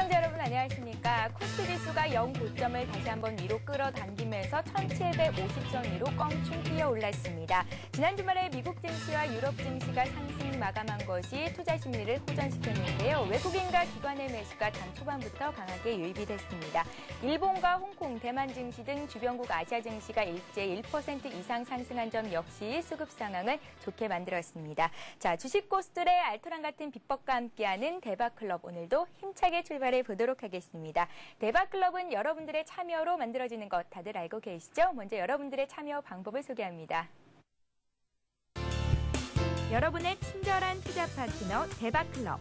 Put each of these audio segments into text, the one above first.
시청자 여러분 안녕하십니까. 코스피 지수가 0고점을 다시 한번 위로 끌어당기면서 1750선 위로 껑충 뛰어올랐습니다. 지난 주말에 미국 증시와 유럽 증시가 상승 마감한 것이 투자 심리를 호전시켰는데요. 외국인과 기관의 매수가 단 초반부터 강하게 유입이 됐습니다. 일본과 홍콩, 대만 증시 등 주변국 아시아 증시가 일제 1% 이상 상승한 점 역시 수급 상황을 좋게 만들었습니다. 자, 주식 고수들의 알토란 같은 비법과 함께하는 대박클럽, 오늘도 힘차게 출발해 보도록 하겠습니다. 대박클럽은 여러분들의 참여로 만들어지는 것 다들 알고 계시죠? 먼저 여러분들의 참여 방법을 소개합니다. 여러분의 친절한 투자 파트너 대박클럽.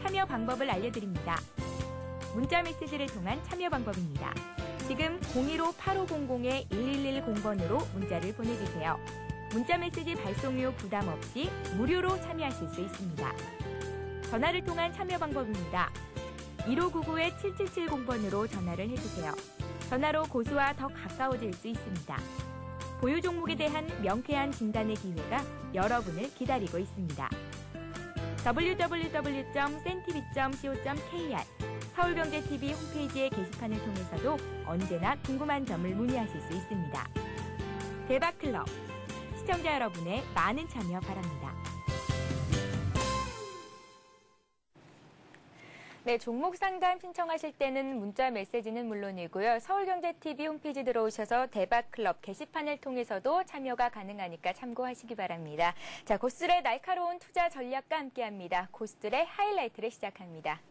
참여 방법을 알려드립니다. 문자 메시지를 통한 참여 방법입니다. 지금 015-8500-1110번으로 문자를 보내주세요. 문자 메시지 발송료 부담 없이 무료로 참여하실 수 있습니다. 전화를 통한 참여 방법입니다. 1599-7770번으로 전화를 해주세요. 전화로 고수와 더 가까워질 수 있습니다. 보유 종목에 대한 명쾌한 진단의 기회가 여러분을 기다리고 있습니다. www.sentv.co.kr 서울경제TV 홈페이지의 게시판을 통해서도 언제나 궁금한 점을 문의하실 수 있습니다. 대박클럽, 시청자 여러분의 많은 참여 바랍니다. 네, 종목 상담 신청하실 때는 문자 메시지는 물론이고요. 서울경제TV 홈페이지 들어오셔서 대박클럽 게시판을 통해서도 참여가 가능하니까 참고하시기 바랍니다. 자, 고수들의 날카로운 투자 전략과 함께합니다. 고수들의 하이라이트를 시작합니다.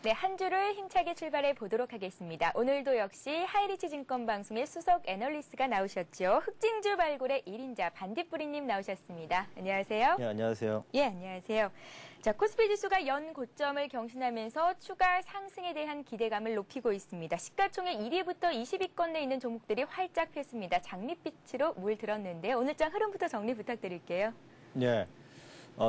네, 한 주를 힘차게 출발해 보도록 하겠습니다. 오늘도 역시 하이리치 증권방송의 수석 애널리스트가 나오셨죠. 흑진주 발굴의 1인자 반딧불이님 나오셨습니다. 안녕하세요. 네, 안녕하세요. 예, 안녕하세요. 자, 코스피 지수가 연 고점을 경신하면서 추가 상승에 대한 기대감을 높이고 있습니다. 시가총액 1위부터 20위권 내에 있는 종목들이 활짝 폈습니다. 장밋빛으로 물들었는데요. 오늘장 흐름부터 정리 부탁드릴게요. 네,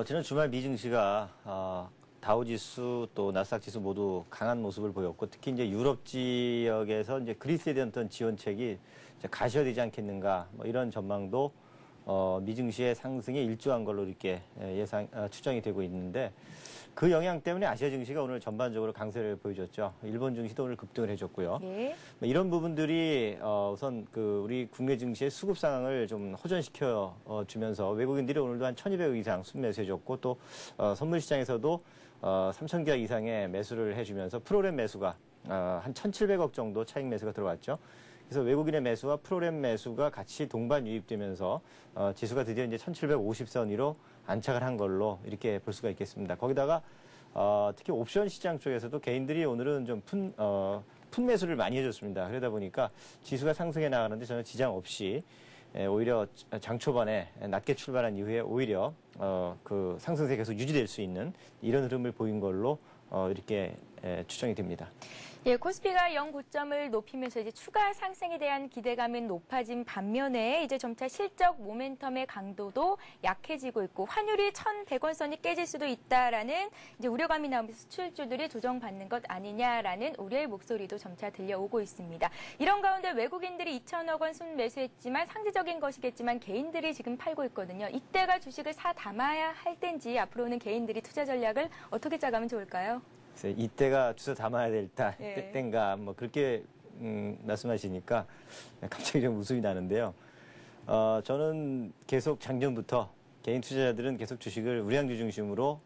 지난 주말 미증시가 다우지수 또 나스닥 지수 모두 강한 모습을 보였고, 특히 이제 유럽 지역에서 이제 그리스에 대한 어떤 지원책이 이제 가셔야되지 않겠는가, 뭐 이런 전망도 미증시의 상승에 일조한 걸로 이렇게 추정이 되고 있는데, 그 영향 때문에 아시아 증시가 오늘 전반적으로 강세를 보여줬죠. 일본 증시도 오늘 급등을 해줬고요. 예. 이런 부분들이 우선 우리 국내 증시의 수급 상황을 좀 호전시켜 주면서 외국인들이 오늘도 한 1,200억 이상 순매수해줬고, 또 선물 시장에서도 3,000계약 이상의 매수를 해주면서 프로그램 매수가 한 1,700억 정도 차익 매수가 들어왔죠. 그래서 외국인의 매수와 프로그램 매수가 같이 동반 유입되면서 지수가 드디어 이제 1,750선 위로 안착을 한 걸로 이렇게 볼 수가 있겠습니다. 거기다가 특히 옵션 시장 쪽에서도 개인들이 오늘은 좀 푼매수를 많이 해줬습니다. 그러다 보니까 지수가 상승해 나가는데 전혀 지장 없이 오히려 장 초반에 낮게 출발한 이후에 오히려 그 상승세 계속 유지될 수 있는 이런 흐름을 보인 걸로 이렇게 추정이 됩니다. 예, 코스피가 0고점을 높이면서 이제 추가 상승에 대한 기대감은 높아진 반면에 이제 점차 실적 모멘텀의 강도도 약해지고 있고, 환율이 1,100원 선이 깨질 수도 있다라는 이제 우려감이 나오면서 수출주들이 조정받는 것 아니냐라는 우려의 목소리도 점차 들려오고 있습니다. 이런 가운데 외국인들이 2,000억 원 순매수했지만 상대적인 것이겠지만 개인들이 지금 팔고 있거든요. 이때가 주식을 사 담아야 할 때인지 앞으로는 개인들이 투자 전략을 어떻게 짜가면 좋을까요? 이때가 주워 담아야 될 예. 때인가, 뭐 그렇게 말씀하시니까 갑자기 좀 웃음이 나는데요. 저는 계속 작년부터 개인 투자자들은 계속 주식을 우량주 중심으로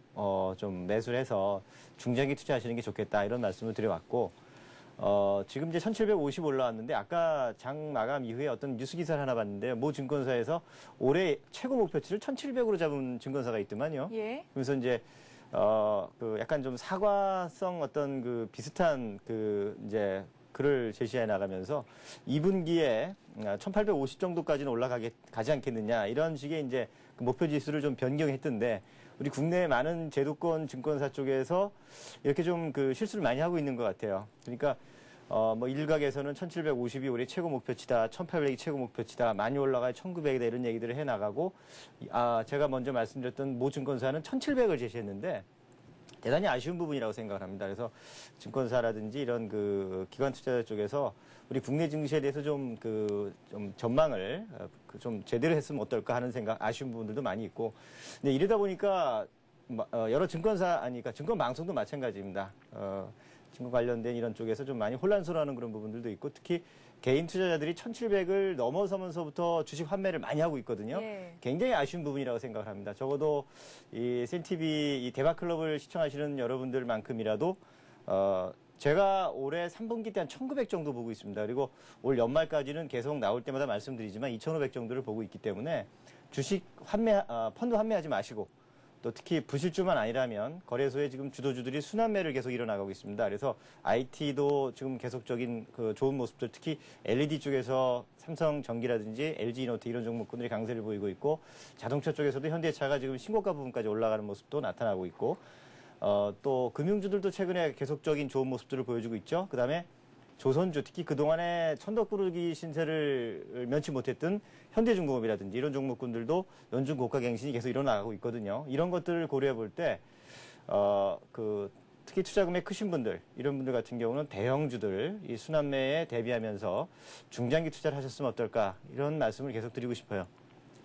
좀 매수를 해서 중장기 투자하시는 게 좋겠다, 이런 말씀을 드려왔고, 지금 이제 1,750 올라왔는데, 아까 장 마감 이후에 어떤 뉴스 기사를 하나 봤는데요. 모 증권사에서 올해 최고 목표치를 1,700으로 잡은 증권사가 있더만요. 예. 그래서 이제 약간 좀 사과성 어떤 비슷한 이제 글을 제시해 나가면서 2분기에 1,850 정도까지는 가지 않겠느냐, 이런 식의 이제 목표 지수를 좀 변경했던데, 우리 국내 많은 제도권 증권사 쪽에서 이렇게 좀 실수를 많이 하고 있는 것 같아요. 그러니까 뭐 일각에서는 1,750이 올해 최고 목표치다, 1,800이 최고 목표치다, 많이 올라가야 1,900이다, 이런 얘기들을 해 나가고, 제가 먼저 말씀드렸던 모 증권사는 1,700을 제시했는데 대단히 아쉬운 부분이라고 생각을 합니다. 그래서 증권사라든지 이런 그 기관 투자자 쪽에서 우리 국내 증시에 대해서 좀 전망을 좀 제대로 했으면 어떨까 하는 생각, 아쉬운 부분들도 많이 있고. 근데 이러다 보니까 여러 그러니까 증권 방송도 마찬가지입니다. 증권 관련된 이런 쪽에서 좀 많이 혼란스러워하는 그런 부분들도 있고, 특히 개인 투자자들이 1,700을 넘어서면서부터 주식 환매를 많이 하고 있거든요. 예. 굉장히 아쉬운 부분이라고 생각을 합니다. 적어도 이 센티비 이 대박클럽을 시청하시는 여러분들만큼이라도 제가 올해 3분기 때 한 1,900 정도 보고 있습니다. 그리고 올 연말까지는 계속 나올 때마다 말씀드리지만 2,500 정도를 보고 있기 때문에 주식 펀드 환매하지 마시고, 또 특히 부실주만 아니라면 거래소에 지금 주도주들이 순환매를 계속 일어나가고 있습니다. 그래서 IT도 지금 계속적인 그 좋은 모습들, 특히 LED 쪽에서 삼성전기라든지 LG이노트 이런 종목군들이 강세를 보이고 있고, 자동차 쪽에서도 현대차가 지금 신고가 부분까지 올라가는 모습도 나타나고 있고, 또 금융주들도 최근에 계속적인 좋은 모습들을 보여주고 있죠. 그다음에 조선주, 특히 그동안에 천덕꾸러기 신세를 면치 못했던 현대중공업이라든지 이런 종목군들도 연중 고가 갱신이 계속 일어나고 있거든요. 이런 것들을 고려해 볼 때, 특히 투자금액 크신 분들, 이런 분들 같은 경우는 대형주들, 이 순환매에 대비하면서 중장기 투자를 하셨으면 어떨까, 이런 말씀을 계속 드리고 싶어요.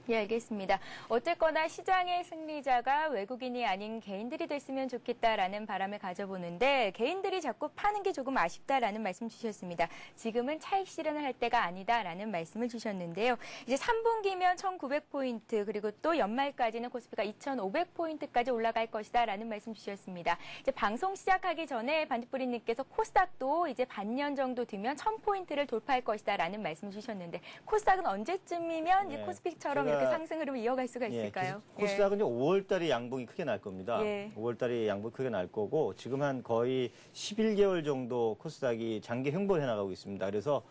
예, 알겠습니다. 어쨌거나 시장의 승리자가 외국인이 아닌 개인들이 됐으면 좋겠다라는 바람을 가져보는데, 개인들이 자꾸 파는 게 조금 아쉽다라는 말씀 주셨습니다. 지금은 차익 실현을 할 때가 아니다라는 말씀을 주셨는데요. 이제 3분기면 1,900포인트, 그리고 또 연말까지는 코스피가 2,500포인트까지 올라갈 것이다라는 말씀 주셨습니다. 이제 방송 시작하기 전에 반딧불이님께서 코스닥도 이제 반년 정도 뒤면 1,000포인트를 돌파할 것이다라는 말씀 주셨는데, 코스닥은 언제쯤이면 이 코스피처럼 이렇게 상승 흐름을 이어갈 수가 있을까요? 코스닥은 5월 달에 양봉이 크게 날 겁니다. 예. 5월 달에 양봉이 크게 날 거고, 지금 한 거의 11개월 정도 코스닥이 장기 횡보해 나가고 있습니다. 그래서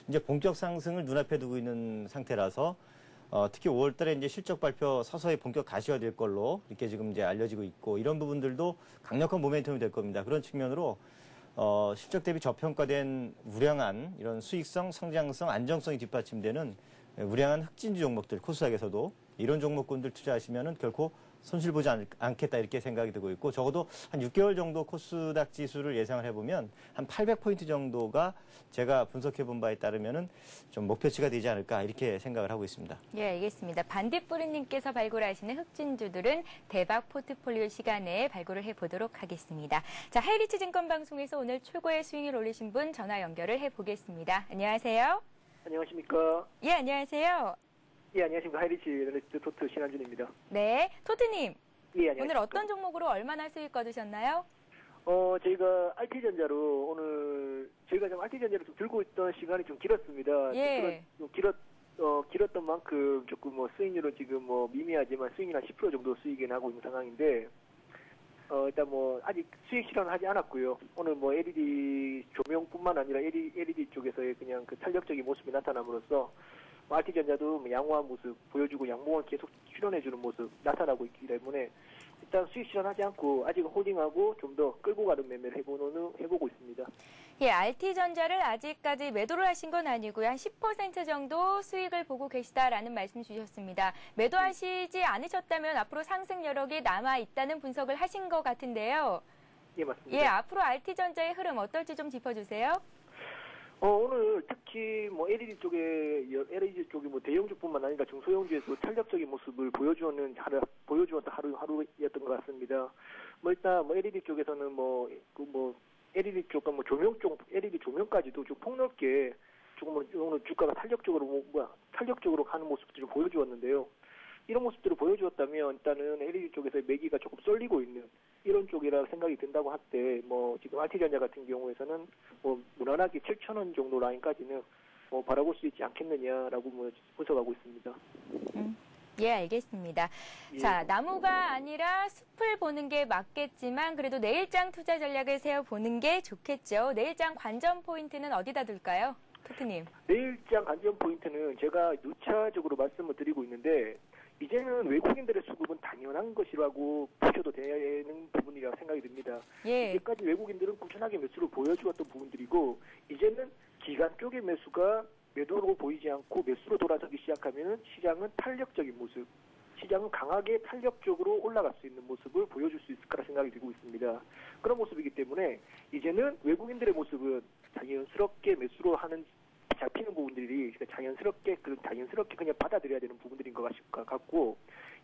이제 본격 상승을 눈앞에 두고 있는 상태라서, 특히 5월 달에 이제 실적 발표 서서히 본격 가시화될 걸로 이렇게 지금 이제 알려지고 있고, 이런 부분들도 강력한 모멘텀이 될 겁니다. 그런 측면으로 실적 대비 저평가된 우량한 이런 수익성, 성장성, 안정성이 뒷받침되는 우량한 흑진주 종목들, 코스닥에서도 이런 종목군들 투자하시면은 결코 손실 보지 않겠다, 이렇게 생각이 들고 있고, 적어도 한 6개월 정도 코스닥 지수를 예상을 해보면 한 800포인트 정도가 제가 분석해 본 바에 따르면은 좀 목표치가 되지 않을까, 이렇게 생각을 하고 있습니다. 예, 알겠습니다. 반딧불이님께서 발굴하시는 흑진주들은 대박 포트폴리오 시간에 발굴을 해보도록 하겠습니다. 자, 하이리츠 증권방송에서 오늘 최고의 수익을 올리신 분 전화 연결을 해보겠습니다. 안녕하세요. 안녕하십니까. 예, 안녕하세요. 예, 안녕하십니까. 하이리치 애널리스트 토트 신한준입니다. 네, 토트님. 예, 안녕하십니까. 오늘 어떤 종목으로 얼마나 수익 거두셨나요? 저희가 RT전자로 오늘 저희가 좀 RT전자를 좀 들고 있던 시간이 좀 길었습니다. 예. 좀 길었던 만큼 조금 수익률은 지금 미미하지만 수익률 한 10% 정도 수익이 나고 있는 상황인데, 일단 아직 수익 실현은 하지 않았고요. 오늘 LED 조명뿐만 아니라 LED 쪽에서의 그냥 그 탄력적인 모습이 나타남으로써 RT전자도 양호한 모습 보여주고 양봉을 계속 출현해주는 모습 나타나고 있기 때문에 일단 수익 실현하지 않고 아직은 홀딩하고 좀 더 끌고 가는 매매를 해보고 있습니다. 예, RT전자를 아직까지 매도를 하신 건 아니고요. 한 10% 정도 수익을 보고 계시다라는 말씀 주셨습니다. 매도하시지 않으셨다면 앞으로 상승 여력이 남아있다는 분석을 하신 것 같은데요. 예, 맞습니다. 예, 앞으로 RT전자의 흐름 어떨지 좀 짚어주세요. 오늘 특히 LED 쪽에 대형주뿐만 아니라 중소형주에서 탄력적인 모습을 보여주었던 하루였던 것 같습니다. 일단 LED 쪽에서는 LED 쪽과 LED 조명까지도 좀 폭넓게 조금 오늘 주가가 탄력적으로 가는 모습들을 보여주었는데요. 이런 모습들을 보여주었다면 일단은 LED 쪽에서 매기가 조금 쏠리고 있는 이런 쪽이라 생각이 든다고 할 때 지금 RT전자 같은 경우에서는 무난하게 7,000원 정도 라인까지는 바라볼 수 있지 않겠느냐라고 분석하고 있습니다. 예, 알겠습니다. 예. 자, 나무가 아니라 숲을 보는 게 맞겠지만 그래도 내일장 투자 전략을 세워보는 게 좋겠죠. 내일장 관전 포인트는 어디다 둘까요? 토트님. 내일장 관전 포인트는 제가 누차적으로 말씀을 드리고 있는데, 이제는 외국인들의 수급은 당연한 것이라고 보셔도 되는 부분이라고 생각이 듭니다. 예. 이제까지 외국인들은 꾸준하게 매수를 보여주었던 부분들이고, 이제는 기관 쪽의 매수가 매도로 보이지 않고 매수로 돌아서기 시작하면 시장은 탄력적인 모습, 시장은 강하게 탄력적으로 올라갈 수 있는 모습을 보여줄 수 있을 거라 생각이 들고 있습니다. 그런 모습이기 때문에 이제는 외국인들의 모습은 자연스럽게 매수로 하는 잡히는 부분들이 자연스럽게 그냥 받아들여야 되는 부분들인 것 같고,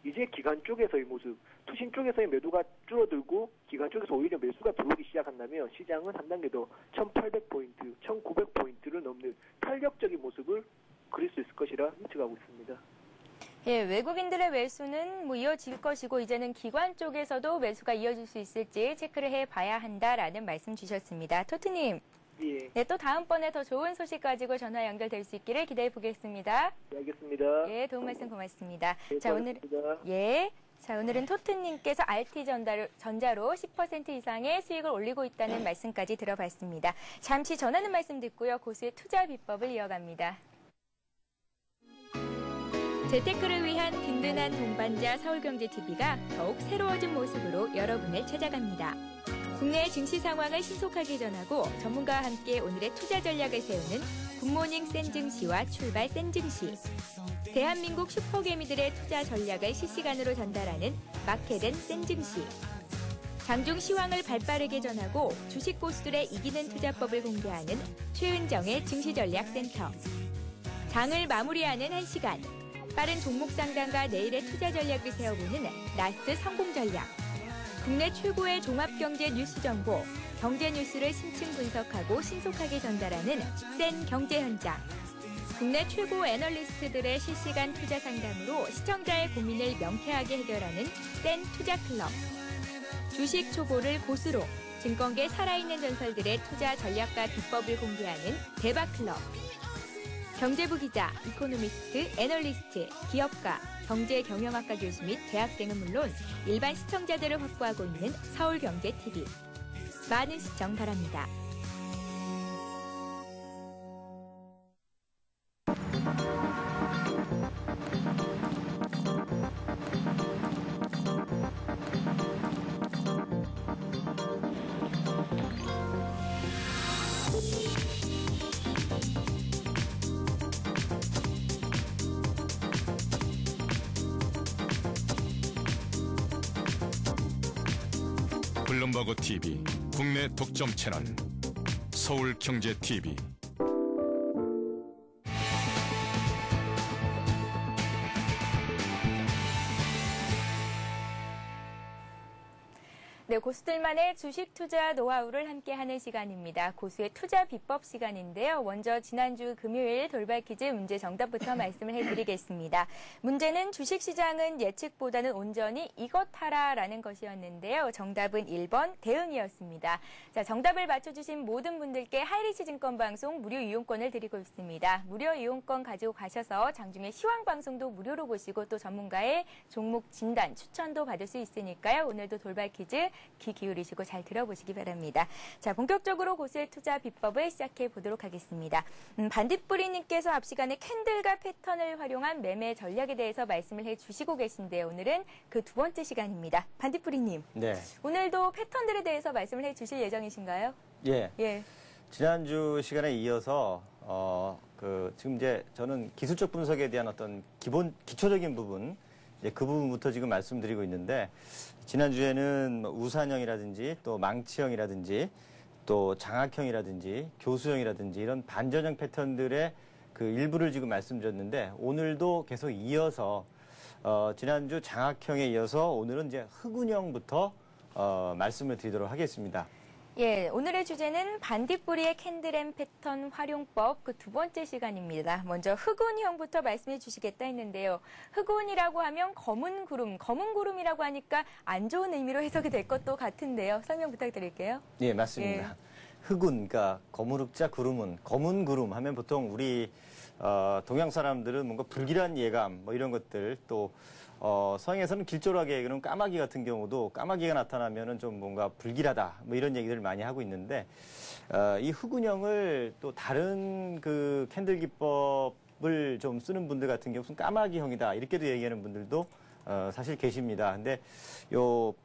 이제 기관 쪽에서의 모습, 투신 쪽에서의 매도가 줄어들고 기관 쪽에서 오히려 매수가 들어오기 시작한다면 시장은 한 단계 더 1,800포인트, 1,900포인트를 넘는 탄력적인 모습을 그릴 수 있을 것이라 예측하고 있습니다. 예, 외국인들의 매수는 이어질 것이고 이제는 기관 쪽에서도 매수가 이어질 수 있을지 체크를 해봐야 한다라는 말씀 주셨습니다. 토트님. 예. 네, 또 다음번에 더 좋은 소식 가지고 전화 연결될 수 있기를 기대해 보겠습니다. 네, 알겠습니다. 예, 도움 말씀 고맙습니다. 네, 자, 오늘은 토트님께서 RT전자로 10% 이상의 수익을 올리고 있다는 말씀까지 들어봤습니다. 잠시 전하는 말씀 듣고요. 고수의 투자 비법을 이어갑니다. 재테크를 위한 든든한 동반자 서울경제TV가 더욱 새로워진 모습으로 여러분을 찾아갑니다. 국내 증시 상황을 신속하게 전하고 전문가와 함께 오늘의 투자 전략을 세우는 굿모닝 센증시와 출발 센증시. 대한민국 슈퍼개미들의 투자 전략을 실시간으로 전달하는 마켓앤 센증시. 장중 시황을 발빠르게 전하고 주식 고수들의 이기는 투자법을 공개하는 최은정의 증시전략센터. 장을 마무리하는 1시간. 빠른 종목 상담과 내일의 투자 전략을 세워보는 나스 성공전략. 국내 최고의 종합경제 뉴스 정보, 경제 뉴스를 심층 분석하고 신속하게 전달하는 센 경제현장. 국내 최고 애널리스트들의 실시간 투자 상담으로 시청자의 고민을 명쾌하게 해결하는 센 투자클럽. 주식 초보를 고수로, 증권계 살아있는 전설들의 투자 전략과 비법을 공개하는 대박클럽. 경제부 기자, 이코노미스트, 애널리스트, 기업가, 경제경영학과 교수 및 대학생은 물론 일반 시청자들을 확보하고 있는 서울경제TV. 많은 시청 바랍니다. 블룸버그 TV 국내 독점 채널 서울경제TV. 네, 고수들만의 주식 투자 노하우를 함께하는 시간입니다. 고수의 투자 비법 시간인데요. 먼저 지난주 금요일 돌발 퀴즈 문제 정답부터 말씀을 해드리겠습니다. 문제는 주식시장은 예측보다는 온전히 이것 하라라는 것이었는데요. 정답은 1번 대응이었습니다. 자, 정답을 맞춰주신 모든 분들께 하이리치 증권방송 무료 이용권을 드리고 있습니다. 무료 이용권 가지고 가셔서 장중에 시황방송도 무료로 보시고 또 전문가의 종목 진단, 추천도 받을 수 있으니까요. 오늘도 돌발 퀴즈 귀 기울이시고 잘 들어보시기 바랍니다. 자, 본격적으로 고수의 투자 비법을 시작해 보도록 하겠습니다. 반딧불이님께서 앞 시간에 캔들과 패턴을 활용한 매매 전략에 대해서 말씀을 해주시고 계신데요. 오늘은 그 두 번째 시간입니다. 반딧불이님. 네. 오늘도 패턴들에 대해서 말씀을 해주실 예정이신가요? 예. 예. 지난주 시간에 이어서 지금 이제 저는 기술적 분석에 대한 어떤 기초적인 부분, 그 부분부터 지금 말씀드리고 있는데, 지난주에는 우산형이라든지 또 망치형이라든지 또 장악형이라든지 교수형이라든지 이런 반전형 패턴들의 그 일부를 지금 말씀드렸는데, 오늘도 계속 이어서 지난주 장악형에 이어서 오늘은 이제 흑운형부터 말씀을 드리도록 하겠습니다. 예, 오늘의 주제는 반딧불이의 캔들앤 패턴 활용법 그 두 번째 시간입니다. 먼저 흑운형부터 말씀해 주시겠다 했는데요. 흑운이라고 하면 검은 구름이라고 하니까 안 좋은 의미로 해석이 될 것도 같은데요. 설명 부탁드릴게요. 예, 맞습니다. 예. 흑운, 그러니까 거무룩자 구름은, 검은 구름 하면 보통 우리 동양 사람들은 뭔가 불길한 예감 뭐 이런 것들, 또 서양에서는 길조락의 그런 까마귀 같은 경우도 까마귀가 나타나면은 좀 뭔가 불길하다 뭐 이런 얘기들을 많이 하고 있는데, 이 흑운형을 또 다른 그 캔들 기법을 좀 쓰는 분들 같은 경우는 까마귀형이다 이렇게도 얘기하는 분들도 사실 계십니다. 근데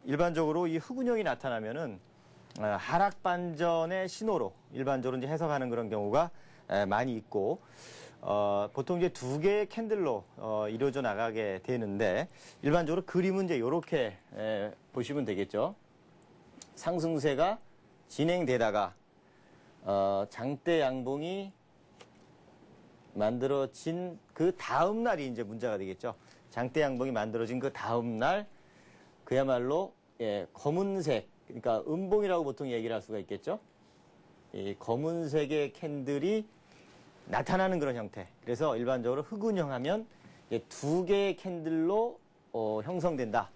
일반적으로 이 흑운형이 나타나면은 하락 반전의 신호로 일반적으로 이제 해석하는 그런 경우가 많이 있고, 보통 이제 두 개의 캔들로 이루어져 나가게 되는데 일반적으로 그림은 이제 이렇게 보시면 되겠죠. 상승세가 진행되다가 장대 양봉이 만들어진 그 다음 날이 이제 문제가 되겠죠. 장대 양봉이 만들어진 그 다음 날 그야말로 검은색, 그러니까 음봉이라고 보통 얘기를 할 수가 있겠죠. 이 검은색의 캔들이 나타나는 그런 형태. 그래서 일반적으로 흑운형하면 두 개의 캔들로 형성된다.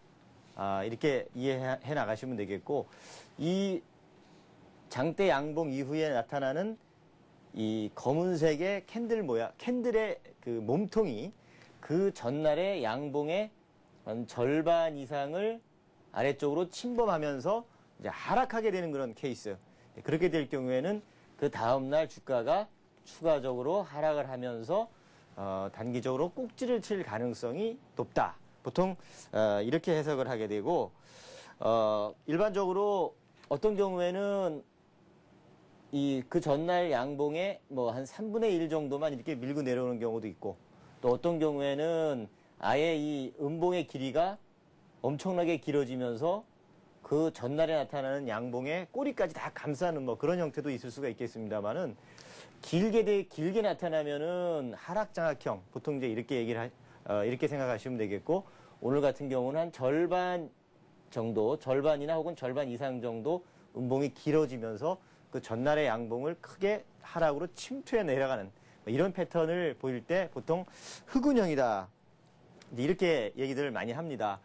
이렇게 이해해 나가시면 되겠고, 이 장대 양봉 이후에 나타나는 이 검은색의 캔들 모양, 캔들의 그 몸통이 그 전날의 양봉의 한 절반 이상을 아래쪽으로 침범하면서 이제 하락하게 되는 그런 케이스. 그렇게 될 경우에는 그 다음날 주가가 추가적으로 하락을 하면서 단기적으로 꼭지를 칠 가능성이 높다. 보통 이렇게 해석을 하게 되고 일반적으로 어떤 경우에는 그 전날 양봉에 뭐 한 3분의 1 정도만 이렇게 밀고 내려오는 경우도 있고 또 어떤 경우에는 아예 이 음봉의 길이가 엄청나게 길어지면서 그 전날에 나타나는 양봉의 꼬리까지 다 감싸는 뭐 그런 형태도 있을 수가 있겠습니다만은 길게 나타나면은 하락장악형 보통 이제 이렇게 이렇게 생각하시면 되겠고 오늘 같은 경우는 한 절반 정도 절반이나 혹은 절반 이상 정도 음봉이 길어지면서 그 전날의 양봉을 크게 하락으로 침투해 내려가는 이런 패턴을 보일 때 보통 흑운형이다 이렇게 얘기들을 많이 합니다.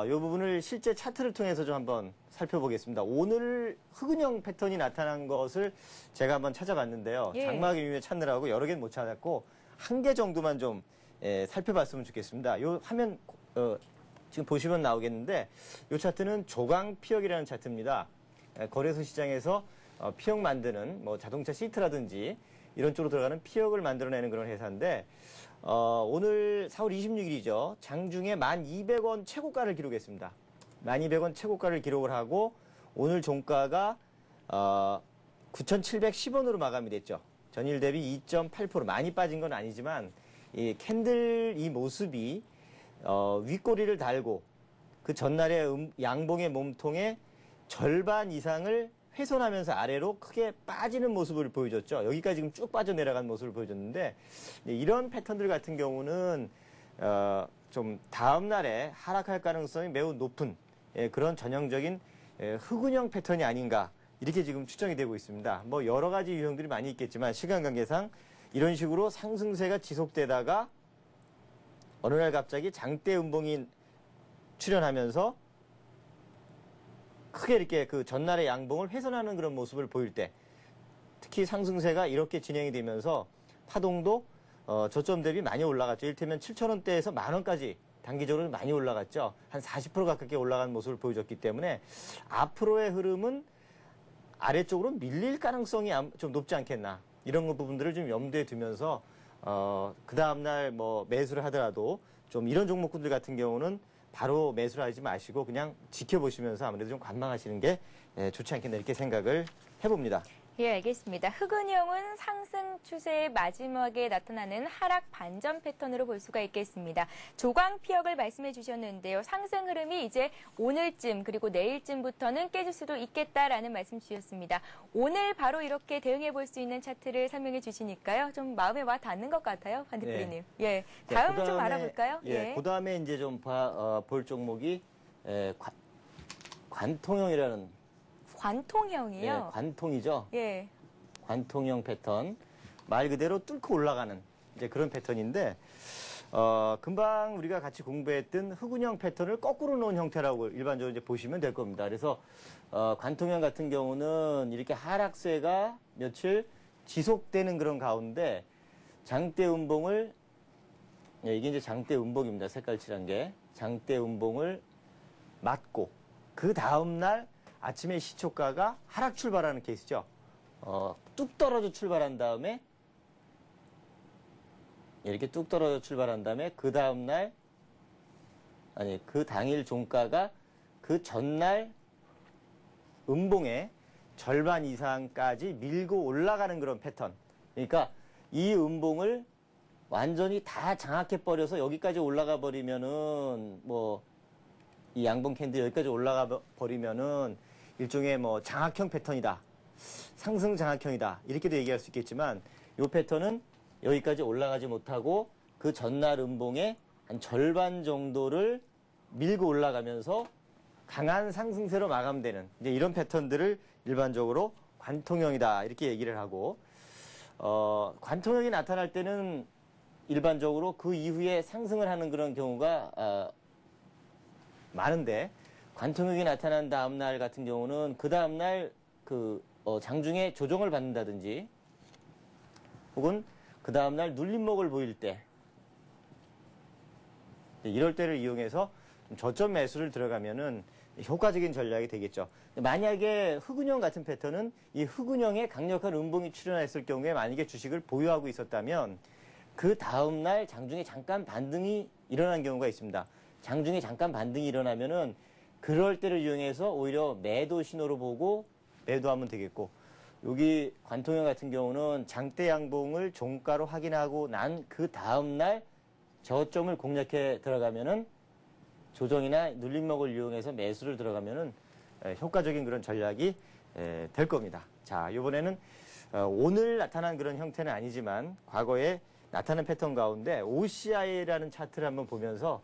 이 부분을 실제 차트를 통해서 좀 한번 살펴보겠습니다. 오늘 흑운형 패턴이 나타난 것을 제가 한번 찾아봤는데요. 장막 이후에 찾느라고 여러 개는 못 찾았고 한 개 정도만 좀 살펴봤으면 좋겠습니다. 이 화면 지금 보시면 나오겠는데 이 차트는 조광피역이라는 차트입니다. 거래소 시장에서 피역 만드는 뭐 자동차 시트라든지 이런 쪽으로 들어가는 피역을 만들어내는 그런 회사인데 오늘 4월 26일이죠. 장중에 1,200원 최고가를 기록했습니다. 1,200원 최고가를 기록을 하고 오늘 종가가 9,710원으로 마감이 됐죠. 전일 대비 2.8% 많이 빠진 건 아니지만 이 캔들 이 모습이 윗꼬리를 달고 그 전날의 양봉의 몸통의 절반 이상을 훼손하면서 아래로 크게 빠지는 모습을 보여줬죠. 여기까지 지금 쭉 빠져내려간 모습을 보여줬는데 이런 패턴들 같은 경우는 좀 다음 날에 하락할 가능성이 매우 높은 그런 전형적인 흑운형 패턴이 아닌가 이렇게 지금 추정이 되고 있습니다. 뭐 여러 가지 유형들이 많이 있겠지만 시간 관계상 이런 식으로 상승세가 지속되다가 어느 날 갑자기 장대 음봉이 출현하면서 크게 이렇게 그 전날의 양봉을 훼손하는 그런 모습을 보일 때 특히 상승세가 이렇게 진행이 되면서 파동도 저점 대비 많이 올라갔죠. 이를테면 7,000원대에서 10,000원까지 단기적으로 많이 올라갔죠. 한 40% 가깝게 올라간 모습을 보여줬기 때문에 앞으로의 흐름은 아래쪽으로 밀릴 가능성이 좀 높지 않겠나. 이런 부분들을 좀 염두에 두면서 그 다음날 뭐 매수를 하더라도 좀 이런 종목군들 같은 경우는 바로 매수를 하지 마시고 그냥 지켜보시면서 아무래도 좀 관망하시는 게 좋지 않겠나 이렇게 생각을 해봅니다. 예, 알겠습니다. 흑운형은 상승 추세의 마지막에 나타나는 하락 반전 패턴으로 볼 수가 있겠습니다. 조광피역을 말씀해 주셨는데요. 상승 흐름이 이제 오늘쯤 그리고 내일쯤부터는 깨질 수도 있겠다라는 말씀 주셨습니다. 오늘 바로 이렇게 대응해 볼 수 있는 차트를 설명해 주시니까요. 좀 마음에 와 닿는 것 같아요, 한 대표님. 예, 다음 좀 알아볼까요? 그 다음에 이제 좀 볼 종목이 관통형이라는 관통형이요? 관통이죠. 예. 관통형 패턴. 말 그대로 뚫고 올라가는 이제 그런 패턴인데, 금방 우리가 같이 공부했던 흑운형 패턴을 거꾸로 놓은 형태라고 일반적으로 이제 보시면 될 겁니다. 그래서, 관통형 같은 경우는 이렇게 하락세가 며칠 지속되는 그런 가운데 장대 음봉을, 이게 이제 장대 음봉입니다. 색깔 칠한 게. 장대 음봉을 맞고, 그 다음날 아침에 시초가가 하락 출발하는 케이스죠. 뚝 떨어져 출발한 다음에 이렇게 뚝 떨어져 출발한 다음에 그 다음날 그 당일 종가가 그 전날 음봉의 절반 이상까지 밀고 올라가는 그런 패턴. 그러니까 이 음봉을 완전히 다 장악해버려서 여기까지 올라가 버리면은 뭐 이 양봉 캔들 여기까지 올라가 버리면은 일종의 뭐 장악형 패턴이다. 상승 장악형이다. 이렇게도 얘기할 수 있겠지만 이 패턴은 여기까지 올라가지 못하고 그 전날 음봉의 한 절반 정도를 밀고 올라가면서 강한 상승세로 마감되는 이제 이런 패턴들을 일반적으로 관통형이다. 이렇게 얘기를 하고 관통형이 나타날 때는 일반적으로 그 이후에 상승을 하는 그런 경우가 많은데 관통형이 나타난 다음 날 같은 경우는 그 다음 날 장중에 조정을 받는다든지 혹은 그 다음 날 눌림목을 보일 때 이럴 때를 이용해서 저점 매수를 들어가면은 효과적인 전략이 되겠죠. 만약에 흑운형 같은 패턴은 이 흑운형에 강력한 음봉이 출현했을 경우에 만약에 주식을 보유하고 있었다면 그 다음 날 장중에 잠깐 반등이 일어난 경우가 있습니다. 장중에 잠깐 반등이 일어나면은 그럴 때를 이용해서 오히려 매도 신호로 보고 매도하면 되겠고 여기 관통형 같은 경우는 장대 양봉을 종가로 확인하고 난 그 다음 날 저점을 공략해 들어가면은 조정이나 눌림목을 이용해서 매수를 들어가면은 효과적인 그런 전략이 될 겁니다. 자, 이번에는 오늘 나타난 그런 형태는 아니지만 과거에 나타난 패턴 가운데 OCI라는 차트를 한번 보면서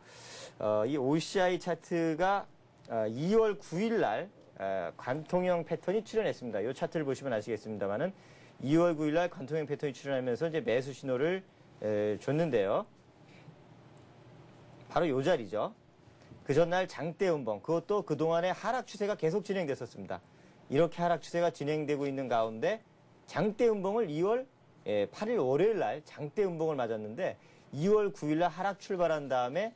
이 OCI 차트가 2월 9일 날 관통형 패턴이 출현했습니다. 이 차트를 보시면 아시겠습니다만은 2월 9일 날 관통형 패턴이 출현하면서 이제 매수 신호를 줬는데요. 바로 이 자리죠. 그 전날 장대 음봉, 그것도 그동안의 하락 추세가 계속 진행됐었습니다. 이렇게 하락 추세가 진행되고 있는 가운데 장대 음봉을 2월 8일 월요일 날 장대 음봉을 맞았는데 2월 9일 날 하락 출발한 다음에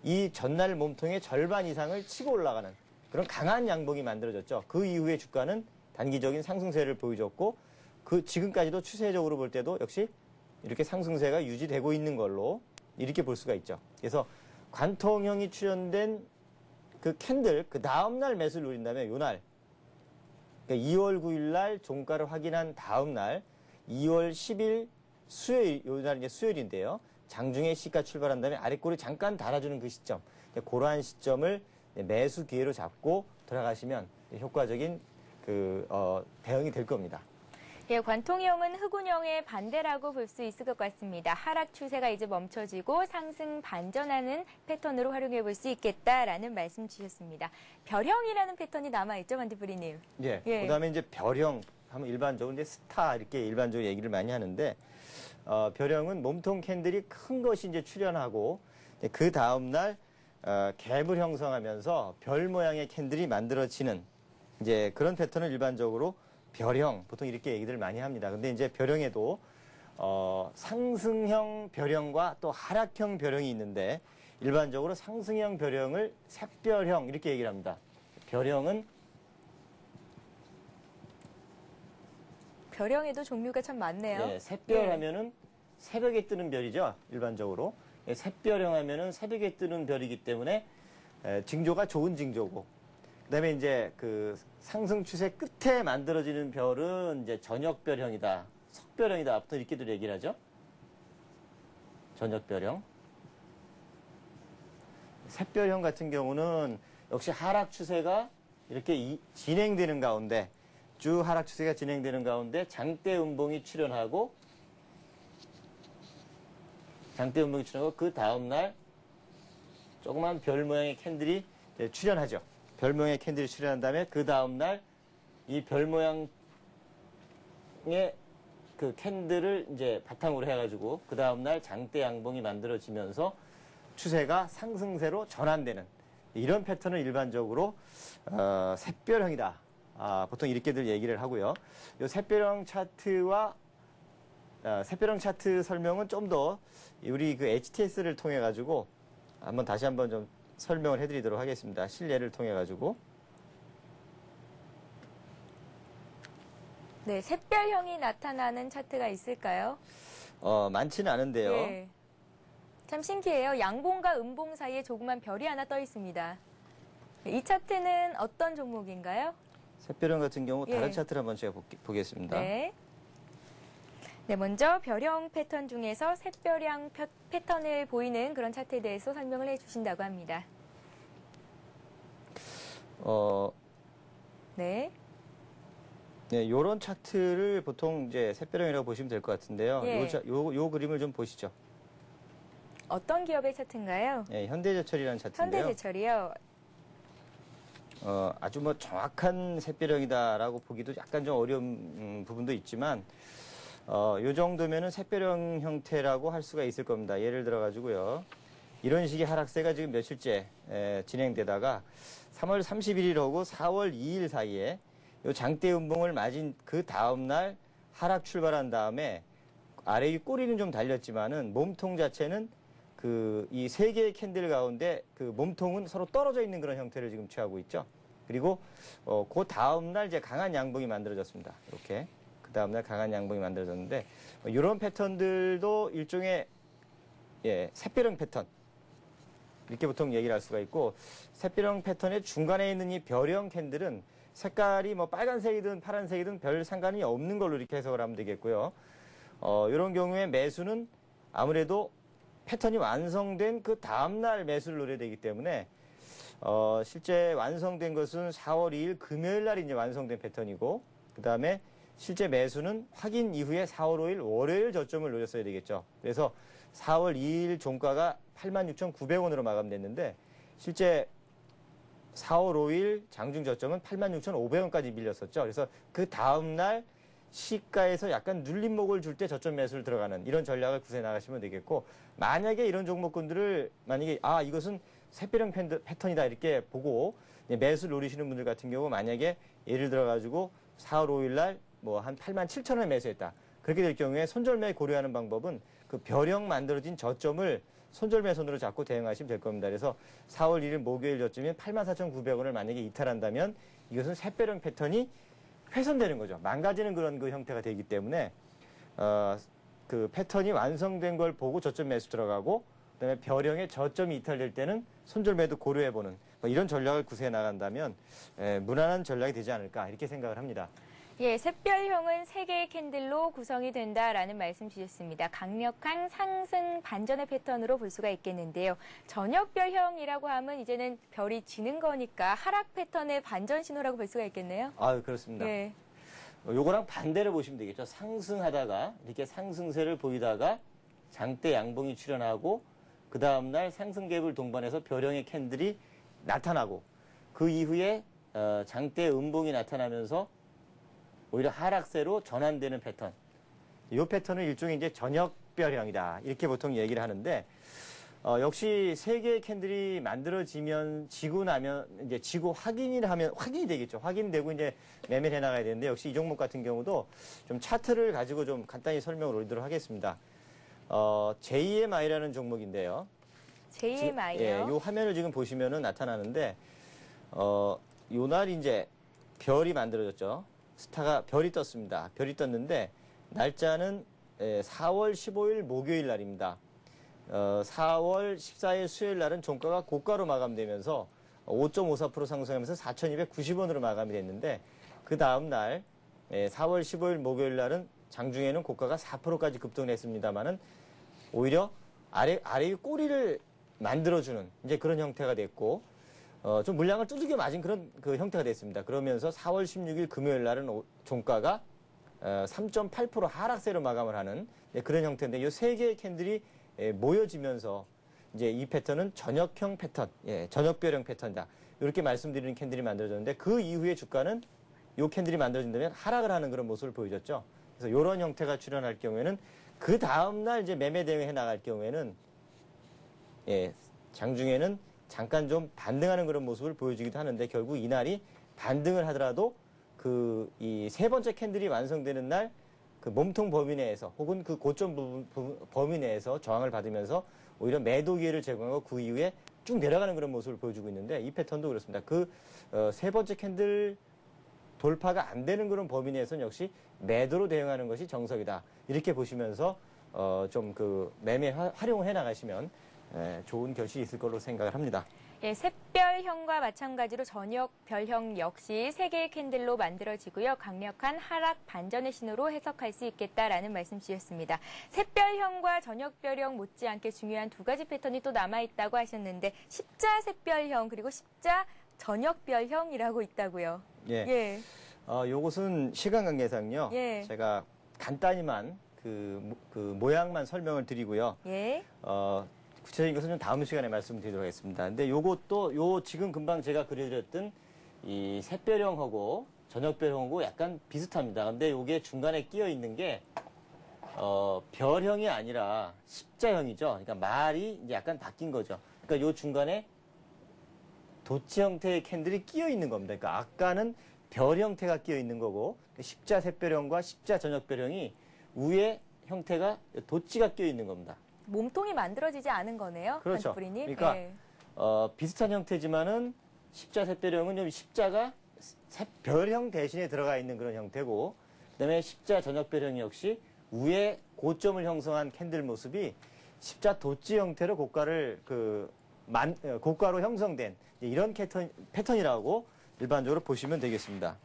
이 전날 몸통의 절반 이상을 치고 올라가는 그런 강한 양봉이 만들어졌죠. 그 이후에 주가는 단기적인 상승세를 보여줬고 그 지금까지도 추세적으로 볼 때도 역시 이렇게 상승세가 유지되고 있는 걸로 이렇게 볼 수가 있죠. 그래서 관통형이 출현된 그 캔들 그 다음날 매수를 노린다면 요날 그러니까 2월 9일 날 종가를 확인한 다음날 2월 10일 수요일 요날 이제 수요일인데요. 장중에 시가 출발한 다음에 아랫골이 잠깐 달아주는 그 시점 그러한 시점을 매수 기회로 잡고 들어가시면 효과적인 대응이 될 겁니다. 예, 관통형은 흑운형의 반대라고 볼 수 있을 것 같습니다. 하락 추세가 이제 멈춰지고 상승 반전하는 패턴으로 활용해 볼 수 있겠다라는 말씀 주셨습니다. 별형이라는 패턴이 남아있죠, 반디프리님? 예. 그다음에 이제 별형 하면 일반적으로 이제 스타 이렇게 일반적으로 얘기를 많이 하는데 별형은 몸통 캔들이 큰 것이 이제 출현하고 그 다음 날 갭을 형성하면서 별 모양의 캔들이 만들어지는 이제 그런 패턴을 일반적으로 별형 보통 이렇게 얘기들 많이 합니다. 근데 이제 별형에도 상승형 별형과 또 하락형 별형이 있는데 일반적으로 상승형 별형을 샛별형 이렇게 얘기를 합니다. 별형에도 종류가 참 많네요. 네, 샛별 하면은 새벽에 뜨는 별이죠. 일반적으로. 샛별형 하면은 새벽에 뜨는 별이기 때문에 징조가 좋은 징조고. 그다음에 이제 그 상승 추세 끝에 만들어지는 별은 이제 저녁별형이다, 석별형이다. 보통 이렇게들 얘기를 하죠. 저녁별형. 샛별형 같은 경우는 역시 하락 추세가 이렇게 진행되는 가운데 쭉 하락 추세가 진행되는 가운데 장대 음봉이 출현하고 그 다음날 조그만 별 모양의 캔들이 출현하죠. 별 모양의 캔들이 출현한 다음에 그 다음날 이 별 모양의 그 캔들을 이제 바탕으로 해가지고 그 다음날 장대 양봉이 만들어지면서 추세가 상승세로 전환되는 이런 패턴을 일반적으로 샛별형이다. 보통 이렇게들 얘기를 하고요. 이 샛별형 차트와 샛별형 차트 설명은 좀 더 우리 그 HTS를 통해 가지고 다시 한번 좀 설명을 해드리도록 하겠습니다. 실례를 통해 가지고. 네, 샛별형이 나타나는 차트가 있을까요? 많지는 않은데요. 네. 참 신기해요. 양봉과 음봉 사이에 조그만 별이 하나 떠 있습니다. 이 차트는 어떤 종목인가요? 샛별형 같은 경우 다른 예. 차트를 한번 제가 보겠습니다. 네. 네, 먼저 별형 패턴 중에서 샛별형 패턴을 보이는 그런 차트에 대해서 설명을 해주신다고 합니다. 네. 네, 요런 차트를 보통 이제 샛별형이라고 보시면 될 것 같은데요. 예. 요 그림을 좀 보시죠. 어떤 기업의 차트인가요? 네, 현대제철이라는 차트인데요. 현대제철이요. 아주 뭐 정확한 샛별형이다라고 보기도 약간 좀 어려운 부분도 있지만, 요 정도면은 샛별형 형태라고 할 수가 있을 겁니다. 예를 들어 가지고요. 이런 식의 하락세가 지금 며칠째 진행되다가 3월 31일하고 4월 2일 사이에 요 장대 음봉을 맞은 그 다음날 하락 출발한 다음에 아래 위 꼬리는 좀 달렸지만은 몸통 자체는 이 세 개의 캔들 가운데 그 몸통은 서로 떨어져 있는 그런 형태를 지금 취하고 있죠. 그리고 그 다음날 이제 강한 양봉이 만들어졌습니다. 이렇게 그 다음날 강한 양봉이 만들어졌는데 이런 패턴들도 일종의 샛별형 패턴 이렇게 보통 얘기를 할 수가 있고, 샛별형 패턴의 중간에 있는 이 별형 캔들은 색깔이 뭐 빨간색이든 파란색이든 별 상관이 없는 걸로 이렇게 해석을 하면 되겠고요. 이런 경우에 매수는 아무래도 패턴이 완성된 그 다음날 매수를 노려야 되기 때문에 실제 완성된 것은 4월 2일 금요일 날 이제 완성된 패턴이고, 그 다음에 실제 매수는 확인 이후에 4월 5일 월요일 저점을 노렸어야 되겠죠. 그래서 4월 2일 종가가 86,900원으로 마감됐는데 실제 4월 5일 장중 저점은 86,500원까지 밀렸었죠. 그래서 그 다음날 시가에서 약간 눌림목을 줄 때 저점 매수를 들어가는 이런 전략을 구사해 나가시면 되겠고, 만약에 이런 종목군들을 만약에 이것은 샛별형 패턴이다 이렇게 보고 매수를 노리시는 분들 같은 경우, 만약에 예를 들어 가지고 4월 5일 날 뭐 한 87,000원에 매수했다. 그렇게 될 경우에 손절매 고려하는 방법은 그 별형 만들어진 저점을 손절매 손으로 잡고 대응하시면 될 겁니다. 그래서 4월 1일 목요일 저점인 84,900원을 만약에 이탈한다면 이것은 샛별형 패턴이 훼손되는 거죠. 망가지는 그런 그 형태가 되기 때문에 그 패턴이 완성된 걸 보고 저점 매수 들어가고, 그다음에 별형의 저점이 이탈될 때는 손절매도 고려해보는 뭐 이런 전략을 구사해 나간다면 무난한 전략이 되지 않을까 이렇게 생각을 합니다. 예, 샛별형은 3개의 캔들로 구성이 된다라는 말씀 주셨습니다. 강력한 상승 반전의 패턴으로 볼 수가 있겠는데요. 저녁별형이라고 하면 이제는 별이 지는 거니까 하락 패턴의 반전 신호라고 볼 수가 있겠네요. 그렇습니다. 예. 요거랑 반대로 보시면 되겠죠. 상승하다가 이렇게 상승세를 보이다가 장대 양봉이 출현하고 그 다음날 상승갭을 동반해서 별형의 캔들이 나타나고, 그 이후에 장대 음봉이 나타나면서 오히려 하락세로 전환되는 패턴. 이 패턴은 일종의 이제 저녁별형이다 이렇게 보통 얘기를 하는데, 역시 3개의 캔들이 만들어지면 지고 나면 이제 지고 확인이 되겠죠. 확인되고 이제 매매를 해나가야 되는데, 역시 이 종목 같은 경우도 좀 차트를 가지고 좀 간단히 설명을 올리도록 하겠습니다. JMI라는 종목인데요. JMI요? 예, 요 화면을 지금 보시면은 나타나는데, 요 날 이제 별이 만들어졌죠. 스타가 별이 떴습니다. 별이 떴는데 날짜는 4월 15일 목요일 날입니다. 4월 14일 수요일 날은 종가가 고가로 마감되면서 5.54% 상승하면서 4,290원으로 마감이 됐는데, 그 다음 날 4월 15일 목요일 날은 장중에는 고가가 4%까지 급등했습니다만은 오히려 아래 위 꼬리를 만들어주는 이제 그런 형태가 됐고, 좀 물량을 두들겨 맞은 그런 그 형태가 됐습니다. 그러면서 4월 16일 금요일 날은 종가가 3.8% 하락세로 마감을 하는 그런 형태인데, 이 3개의 캔들이 모여지면서 이제 이 패턴은 저녁형 패턴, 저녁별형 패턴이다. 이렇게 말씀드리는 캔들이 만들어졌는데, 그 이후에 주가는 이 캔들이 만들어진다면 하락을 하는 그런 모습을 보여줬죠. 그래서 이런 형태가 출현할 경우에는 그 다음날 이제 매매 대응해 나갈 경우에는 장중에는 잠깐 좀 반등하는 그런 모습을 보여주기도 하는데, 결국 이날이 반등을 하더라도 이 3번째 캔들이 완성되는 날 그 몸통 범위 내에서 혹은 그 고점 범위 내에서 저항을 받으면서 오히려 매도 기회를 제공하고 그 이후에 쭉 내려가는 그런 모습을 보여주고 있는데, 이 패턴도 그렇습니다. 그 3번째 캔들 돌파가 안 되는 그런 범위 내에서는 역시 매도로 대응하는 것이 정석이다. 이렇게 보시면서 좀 그 매매 활용을 해 나가시면 좋은 결실이 있을 걸로 생각을 합니다. 예, 샛별형과 마찬가지로 저녁별형 역시 3개의 캔들로 만들어지고요. 강력한 하락 반전의 신호로 해석할 수 있겠다라는 말씀 주셨습니다. 샛별형과 저녁별형 못지않게 중요한 2가지 패턴이 또 남아있다고 하셨는데 십자 샛별형 그리고 십자 저녁별형이라고 있다고요. 예. 요것은 시간 관계상요. 예. 제가 간단히만 그 모양만 설명을 드리고요. 예. 구체적인 것은 좀 다음 시간에 말씀드리도록 하겠습니다. 근데 요것도 지금 금방 제가 그려드렸던 이 샛별형하고 저녁별형하고 약간 비슷합니다. 근데 요게 중간에 끼어 있는 게 별형이 아니라 십자형이죠. 그러니까 말이 이제 약간 바뀐 거죠. 그러니까 요 중간에 도치 형태의 캔들이 끼어 있는 겁니다. 그러니까 아까는 별 형태가 끼어 있는 거고 십자 샛별형과 십자 저녁별형이 위에 형태가 도치가 끼어 있는 겁니다. 몸통이 만들어지지 않은 거네요. 그렇죠. 반딧불이님. 그러니까 예. 비슷한 형태지만은 십자 샛별형은 좀 십자가 별형 대신에 들어가 있는 그런 형태고, 그다음에 십자 저녁별형 역시 위에 고점을 형성한 캔들 모습이 십자 도치 형태로 고가로 형성된 이런 패턴이라고 일반적으로 보시면 되겠습니다.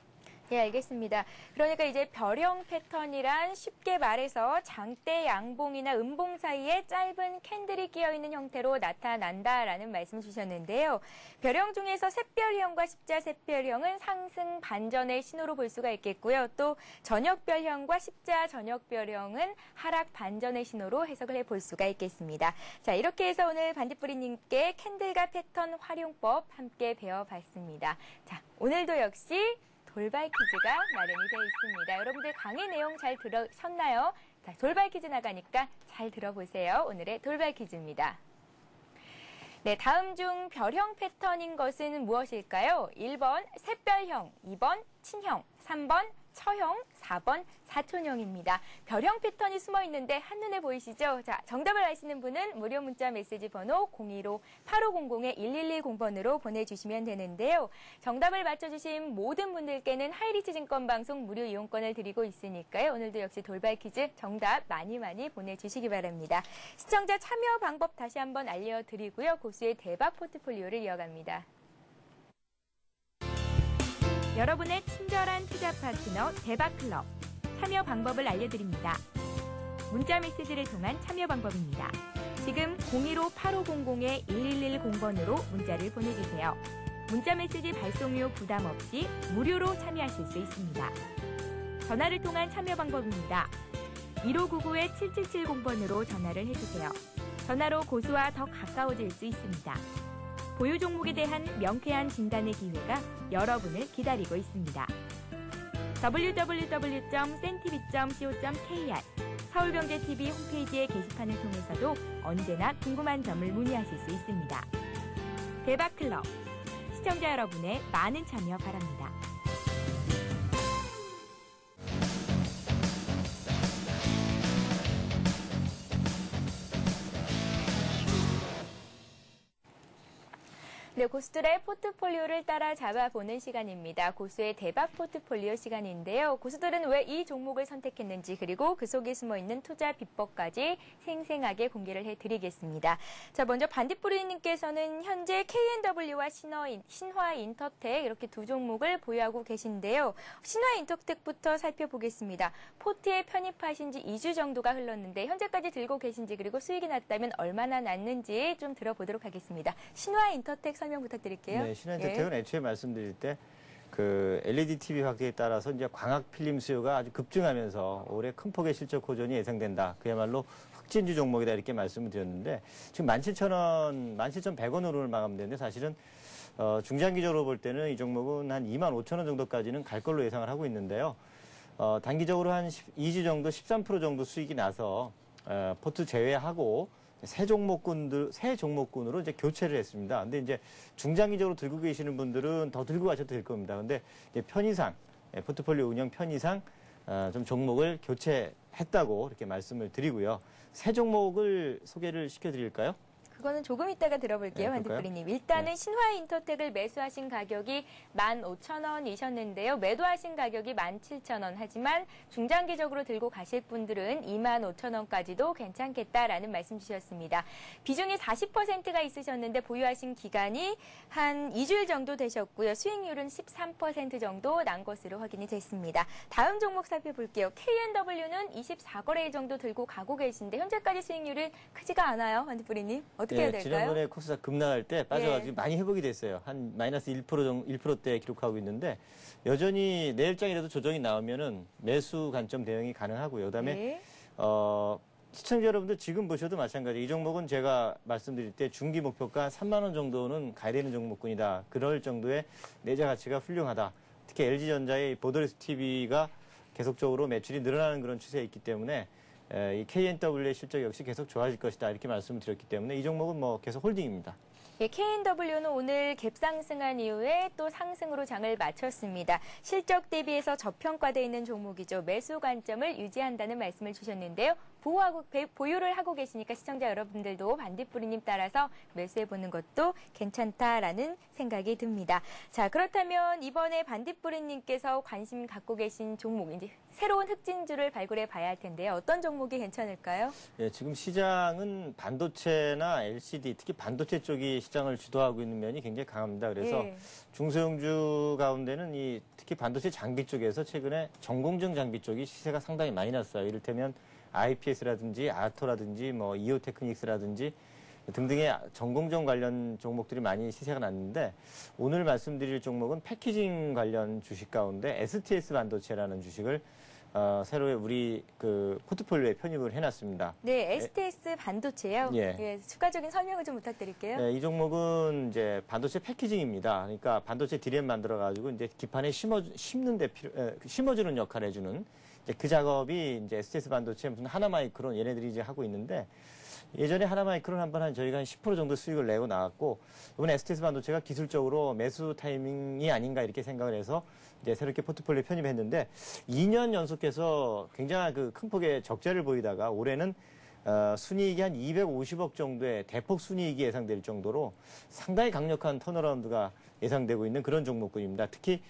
예, 알겠습니다. 그러니까 이제 별형 패턴이란 쉽게 말해서 장대 양봉이나 음봉 사이에 짧은 캔들이 끼어있는 형태로 나타난다라는 말씀 주셨는데요. 별형 중에서 샛별형과 십자 샛별형은 상승 반전의 신호로 볼 수가 있겠고요. 또 저녁별형과 십자 저녁별형은 하락 반전의 신호로 해석을 해볼 수가 있겠습니다. 자, 이렇게 해서 오늘 반딧불이님께 캔들과 패턴 활용법 함께 배워봤습니다. 자, 오늘도 역시 돌발 퀴즈가 마련이 되어 있습니다. 여러분들 강의 내용 잘 들으셨나요? 자, 돌발 퀴즈 나가니까 잘 들어보세요. 오늘의 돌발 퀴즈입니다. 네, 다음 중 별형 패턴인 것은 무엇일까요? 1번 샛별형, 2번 친형, 3번 처형, 4번 사촌형입니다. 별형 패턴이 숨어 있는데 한눈에 보이시죠? 자, 정답을 아시는 분은 무료 문자 메시지 번호 015-8500-1110번으로 보내주시면 되는데요. 정답을 맞춰주신 모든 분들께는 하이리치 증권 방송 무료 이용권을 드리고 있으니까요. 오늘도 역시 돌발 퀴즈 정답 많이 보내주시기 바랍니다. 시청자 참여 방법 다시 한번 알려드리고요. 고수의 대박 포트폴리오를 이어갑니다. 여러분의 친절한 투자 파트너 대박클럽 참여 방법을 알려드립니다. 문자 메시지를 통한 참여 방법입니다. 지금 015-8500-1110번으로 문자를 보내주세요. 문자 메시지 발송료 부담 없이 무료로 참여하실 수 있습니다. 전화를 통한 참여 방법입니다. 1599-7770번으로 전화를 해주세요. 전화로 고수와 더 가까워질 수 있습니다. 보유 종목에 대한 명쾌한 진단의 기회가 여러분을 기다리고 있습니다. www.cntv.co.kr 서울경제TV 홈페이지의 게시판을 통해서도 언제나 궁금한 점을 문의하실 수 있습니다. 대박클럽, 시청자 여러분의 많은 참여 바랍니다. 네, 고수들의 포트폴리오를 따라 잡아보는 시간입니다. 고수의 대박 포트폴리오 시간인데요. 고수들은 왜 이 종목을 선택했는지 그리고 그 속에 숨어있는 투자 비법까지 생생하게 공개를 해드리겠습니다. 자, 먼저 반딧불이님께서는 현재 K&W와 신화인터텍 이렇게 두 종목을 보유하고 계신데요. 신화인터텍부터 살펴보겠습니다. 포트에 편입하신 지 2주 정도가 흘렀는데 현재까지 들고 계신지 그리고 수익이 났다면 얼마나 났는지 좀 들어보도록 하겠습니다. 신화인터텍 설명 부탁드릴게요. 네, 신화인터텍은 애초에 말씀드릴 때 그 LED TV 확대에 따라서 이제 광학 필름 수요가 아주 급증하면서 올해 큰 폭의 실적 호전이 예상된다. 그야말로 흑진주 종목이다 이렇게 말씀을 드렸는데 지금 17,000원, 17,100원으로 마감되는데 사실은 중장기적으로 볼 때는 이 종목은 한 25,000원 정도까지는 갈 걸로 예상을 하고 있는데요. 단기적으로 한 2주 정도 13% 정도 수익이 나서 포트 제외하고 새 종목군으로 이제 교체를 했습니다. 근데 이제 중장기적으로 들고 계시는 분들은 더 들고 가셔도 될 겁니다. 근데 이제 편의상, 포트폴리오 운영 편의상 좀 종목을 교체했다고 이렇게 말씀을 드리고요. 새 종목을 소개를 시켜드릴까요? 그거는 조금 이따가 들어볼게요, 네, 반딧불이님. 일단은 네. 신화인터텍을 매수하신 가격이 15,000원이셨는데요. 매도하신 가격이 17,000원. 하지만 중장기적으로 들고 가실 분들은 25,000원까지도 괜찮겠다라는 말씀 주셨습니다. 비중이 40%가 있으셨는데 보유하신 기간이 한 2주일 정도 되셨고요. 수익률은 13% 정도 난 것으로 확인이 됐습니다. 다음 종목 살펴볼게요. K&W는 24거래일 정도 들고 가고 계신데 현재까지 수익률은 크지가 않아요, 반딧불이님. 어떻게 해야 될까요? 지난번에 코스닥 급락할 때 빠져가지고 많이 회복이 됐어요. 한 마이너스 1%대 기록하고 있는데 여전히 내일장이라도 조정이 나오면은 매수 관점 대응이 가능하고요. 그다음에 네. 시청자 여러분들 지금 보셔도 마찬가지. 이 종목은 제가 말씀드릴 때 중기 목표가 3만 원 정도는 가야 되는 종목군이다. 그럴 정도의 내재 가치가 훌륭하다. 특히 LG전자의 보더레스 TV가 계속적으로 매출이 늘어나는 그런 추세에 있기 때문에 이 K&W의 실적 역시 계속 좋아질 것이다 이렇게 말씀을 드렸기 때문에 이 종목은 뭐 계속 홀딩입니다. 예, K&W는 오늘 갭상승한 이후에 또 상승으로 장을 마쳤습니다. 실적 대비해서 저평가되어 있는 종목이죠. 매수 관점을 유지한다는 말씀을 주셨는데요. 보유를 하고 계시니까 시청자 여러분들도 반딧불이님 따라서 매수해보는 것도 괜찮다라는 생각이 듭니다. 자, 그렇다면 이번에 반딧불이님께서 관심 갖고 계신 종목, 이제 새로운 흑진주를 발굴해 봐야 할 텐데요. 어떤 종목이 괜찮을까요? 예, 지금 시장은 반도체나 LCD, 특히 반도체 쪽이 시장을 주도하고 있는 면이 굉장히 강합니다. 그래서 예. 중소형주 가운데는 특히 반도체 장비 쪽에서 최근에 전공정 장비 쪽이 시세가 상당히 많이 났어요. 이를테면 IPS라든지 아토라든지 뭐 이오테크닉스라든지 등등의 전공정 관련 종목들이 많이 시세가 났는데 오늘 말씀드릴 종목은 패키징 관련 주식 가운데 STS 반도체라는 주식을 새로 우리 그 포트폴리오에 편입을 해놨습니다. 네, STS 반도체요. 예. 추가적인 설명을 좀 부탁드릴게요. 네, 이 종목은 이제 반도체 패키징입니다. 그러니까 반도체 디램 만들어가지고 이제 기판에 심어주는 역할을 해주는 이제 그 작업이 이제 STS 반도체 무슨 하나마이크론 얘네들이 이제 하고 있는데 예전에 하나마이크론 한번 저희가 한 10% 정도 수익을 내고 나왔고 이번에 STS 반도체가 기술적으로 매수 타이밍이 아닌가 이렇게 생각을 해서 이제 새롭게 포트폴리오에 편입했는데 2년 연속해서 굉장한 그 큰 폭의 적자를 보이다가 올해는 순이익이 한 250억 정도의 대폭 순이익이 예상될 정도로 상당히 강력한 턴어라운드가 예상되고 있는 그런 종목군입니다. 특히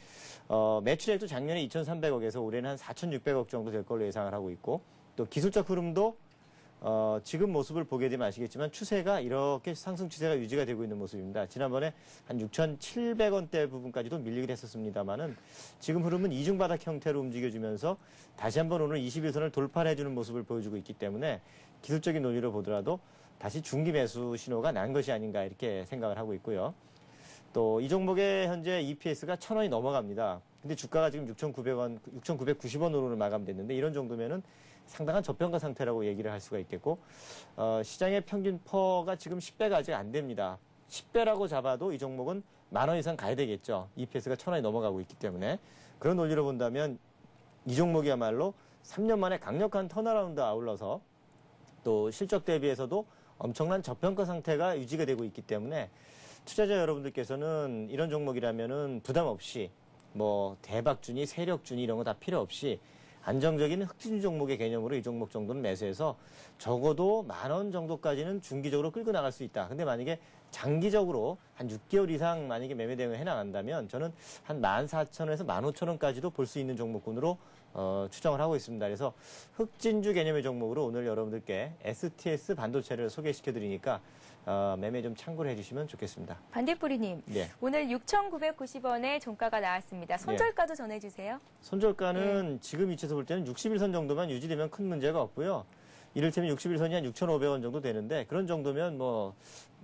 매출액도 작년에 2,300억에서 올해는 한 4,600억 정도 될 걸로 예상을 하고 있고 또 기술적 흐름도 지금 모습을 보게 되면 아시겠지만 추세가 이렇게 상승 추세가 유지가 되고 있는 모습입니다. 지난번에 한 6,700원대 부분까지도 밀리긴 했었습니다만은 지금 흐름은 이중바닥 형태로 움직여주면서 다시 한번 오늘 21선을 돌파해주는 모습을 보여주고 있기 때문에 기술적인 논리로 보더라도 다시 중기 매수 신호가 난 것이 아닌가 이렇게 생각을 하고 있고요. 또 이 종목의 현재 EPS가 1,000원이 넘어갑니다. 근데 주가가 지금 6,900원, 6,990원으로 마감됐는데 이런 정도면은 상당한 저평가 상태라고 얘기를 할 수가 있겠고 시장의 평균 퍼가 지금 10배가 아직 안 됩니다. 10배라고 잡아도 이 종목은 10,000원 이상 가야 되겠죠. EPS가 1,000원이 넘어가고 있기 때문에 그런 논리로 본다면 이 종목이야말로 3년 만에 강력한 턴어라운드 아울러서 또 실적 대비해서도 엄청난 저평가 상태가 유지가 되고 있기 때문에 투자자 여러분들께서는 이런 종목이라면은 부담 없이 뭐 대박주니 세력주니 이런 거 다 필요 없이 안정적인 흑진주 종목의 개념으로 이 종목 정도는 매수해서 적어도 10,000원 정도까지는 중기적으로 끌고 나갈 수 있다. 근데 만약에 장기적으로 한 6개월 이상 만약에 매매 대응을 해나간다면 저는 한 14,000원에서 15,000원까지도 볼 수 있는 종목군으로 추정을 하고 있습니다. 그래서 흑진주 개념의 종목으로 오늘 여러분들께 STS 반도체를 소개시켜 드리니까 매매 좀 참고를 해주시면 좋겠습니다. 반딧불이님, 네. 오늘 6,990원에 종가가 나왔습니다. 손절가도 전해주세요. 손절가는 지금 위치에서 볼 때는 61선 정도만 유지되면 큰 문제가 없고요. 이를테면 61선이 한 6,500원 정도 되는데 그런 정도면 뭐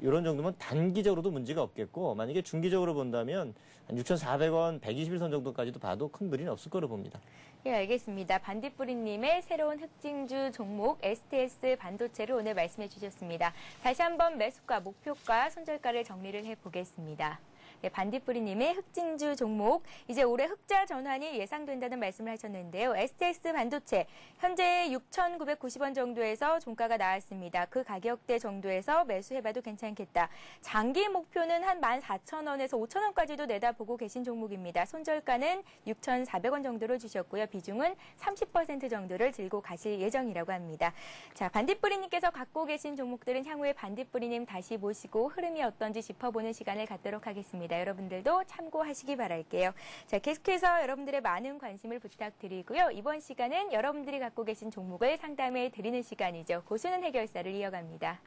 이런 정도면 단기적으로도 문제가 없겠고 만약에 중기적으로 본다면 한 6,400원, 121선 정도까지도 봐도 큰 무리는 없을 거로 봅니다. 예, 알겠습니다. 반딧불이님의 새로운 흑진주 종목 STS 반도체를 오늘 말씀해 주셨습니다. 다시 한번 매수가, 목표가, 손절가를 정리를 해보겠습니다. 네, 반딧불이님의 흑진주 종목, 이제 올해 흑자 전환이 예상된다는 말씀을 하셨는데요. STS 반도체, 현재 6,990원 정도에서 종가가 나왔습니다. 그 가격대 정도에서 매수해봐도 괜찮겠다. 장기 목표는 한 14,000원에서 5,000원까지도 내다보고 계신 종목입니다. 손절가는 6,400원 정도로 주셨고요. 비중은 30% 정도를 들고 가실 예정이라고 합니다. 자, 반딧불이님께서 갖고 계신 종목들은 향후에 반딧불이님 다시 모시고 흐름이 어떤지 짚어보는 시간을 갖도록 하겠습니다. 여러분들도 참고하시기 바랄게요. 자, 계속해서 여러분들의 많은 관심을 부탁드리고요. 이번 시간은 여러분들이 갖고 계신 종목을 상담해 드리는 시간이죠. 고수는 해결사를 이어갑니다.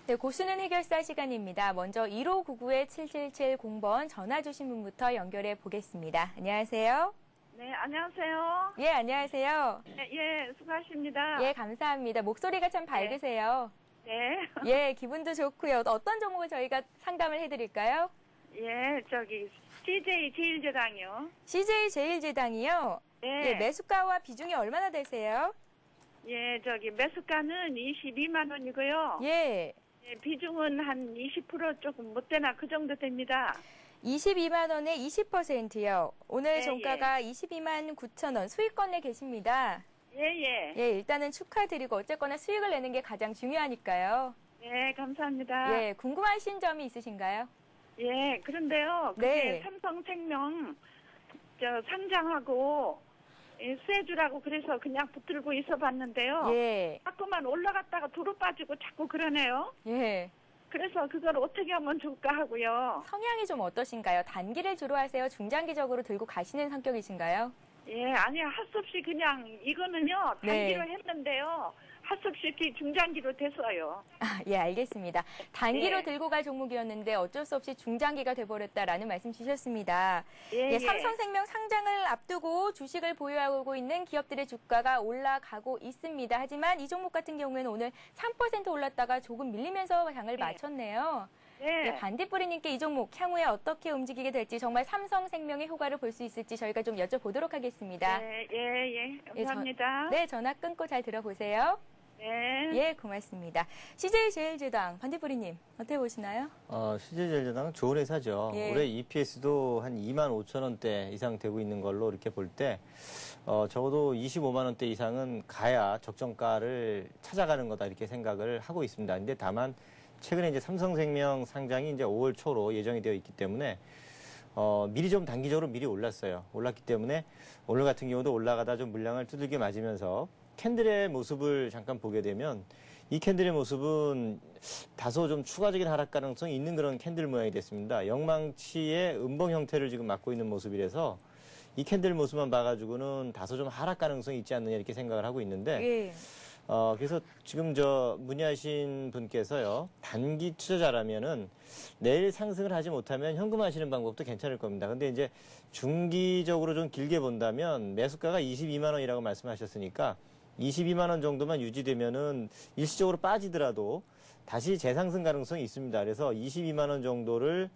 네, 고수는 해결사 시간입니다. 먼저 1599-7770번 전화 주신 분부터 연결해 보겠습니다. 안녕하세요. 네, 안녕하세요. 예, 안녕하세요. 예, 수고하십니다. 예, 감사합니다. 목소리가 참 밝으세요. 네. 예, 기분도 좋고요. 어떤 종목을 저희가 상담을 해드릴까요? 예, CJ 제일제당이요. CJ 제일제당이요? 네. 예, 매수가와 비중이 얼마나 되세요? 예, 매수가는 22만 원이고요. 예. 예, 비중은 한 20% 조금 못 되나 그 정도 됩니다. 22만 원에 20%요. 오늘 예, 종가가 22만 9천 원 수익권 내 계십니다. 예. 예, 일단은 축하드리고 어쨌거나 수익을 내는 게 가장 중요하니까요. 네, 감사합니다. 예, 궁금하신 점이 있으신가요? 예, 그런데요. 그게 네. 삼성생명 상장하고 수혜주라고 그래서 그냥 붙들고 있어 봤는데요. 예. 자꾸만 올라갔다가 도로 빠지고 자꾸 그러네요. 예. 그래서 그걸 어떻게 하면 좋을까 하고요. 성향이 좀 어떠신가요? 단기를 주로 하세요? 중장기적으로 들고 가시는 성격이신가요? 예, 아니, 할 수 없이 그냥 이거는요, 단기로 네. 했는데요. 할 수 없이 이렇게 중장기로 됐어요. 아, 예, 알겠습니다. 단기로 네. 들고 갈 종목이었는데 어쩔 수 없이 중장기가 돼버렸다라는 말씀 주셨습니다. 예, 예, 삼성생명 상장을 앞두고 주식을 보유하고 있는 기업들의 주가가 올라가고 있습니다. 하지만 이 종목 같은 경우에는 오늘 3% 올랐다가 조금 밀리면서 장을 마쳤네요. 네. 예, 반딧불이님께 이 종목 향후에 어떻게 움직이게 될지 정말 삼성생명의 효과를 볼 수 있을지 저희가 좀 여쭤보도록 하겠습니다. 예. 감사합니다. 네, 전화 끊고 잘 들어보세요. 네. 예, 고맙습니다. CJ제일제당 반딧불이님 어떻게 보시나요? CJ제일제당은 좋은 회사죠. 예. 올해 EPS도 한 2만 5천 원대 이상 되고 있는 걸로 이렇게 볼 때 적어도 25만 원대 이상은 가야 적정가를 찾아가는 거다 이렇게 생각을 하고 있습니다. 근데 다만 최근에 이제 삼성생명 상장이 이제 5월 초로 예정이 되어 있기 때문에 미리 좀 단기적으로 미리 올랐어요. 올랐기 때문에 오늘 같은 경우도 올라가다 좀 물량을 두들겨 맞으면서 캔들의 모습을 잠깐 보게 되면 이 캔들의 모습은 다소 좀 추가적인 하락 가능성이 있는 그런 캔들 모양이 됐습니다. 영망치의 음봉 형태를 지금 맡고 있는 모습이라서 이 캔들 모습만 봐가지고는 다소 좀 하락 가능성이 있지 않느냐 이렇게 생각을 하고 있는데 예. 그래서 지금 문의하신 분께서요, 단기 투자자라면은 내일 상승을 하지 못하면 현금화하시는 방법도 괜찮을 겁니다. 근데 이제 중기적으로 좀 길게 본다면 매수가가 22만 원이라고 말씀하셨으니까 22만 원 정도만 유지되면은 일시적으로 빠지더라도 다시 재상승 가능성이 있습니다. 그래서 22만 원 정도를